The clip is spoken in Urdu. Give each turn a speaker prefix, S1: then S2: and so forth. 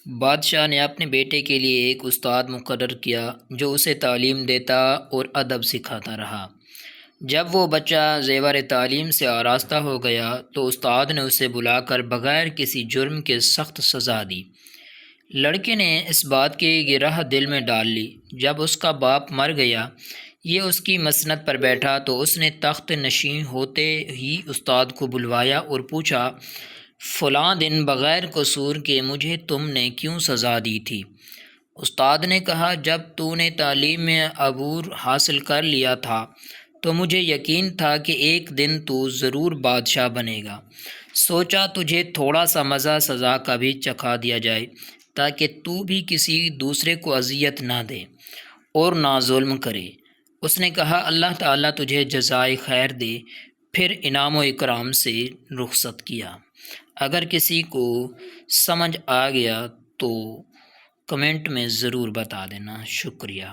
S1: بادشاہ نے اپنے بیٹے کے لیے ایک استاد مقرر کیا جو اسے تعلیم دیتا اور ادب سکھاتا رہا۔ جب وہ بچہ زیور تعلیم سے آراستہ ہو گیا تو استاد نے اسے بلا کر بغیر کسی جرم کے سخت سزا دی۔ لڑکے نے اس بات کی گرہ دل میں ڈال لی۔ جب اس کا باپ مر گیا، یہ اس کی مسند پر بیٹھا تو اس نے تخت نشین ہوتے ہی استاد کو بلوایا اور پوچھا، فلاں دن بغیر قصور کے مجھے تم نے کیوں سزا دی تھی؟ استاد نے کہا، جب تو نے تعلیم میں عبور حاصل کر لیا تھا تو مجھے یقین تھا کہ ایک دن تو ضرور بادشاہ بنے گا۔ سوچا تجھے تھوڑا سا مزہ سزا کا بھی چکھا دیا جائے تاکہ تو بھی کسی دوسرے کو اذیت نہ دے اور نہ ظلم کرے۔ اس نے کہا، اللہ تعالیٰ تجھے جزائے خیر دے۔ پھر انعام و اکرام سے رخصت کیا۔ اگر کسی کو سمجھ آ گیا تو کمنٹ میں ضرور بتا دینا۔ شکریہ۔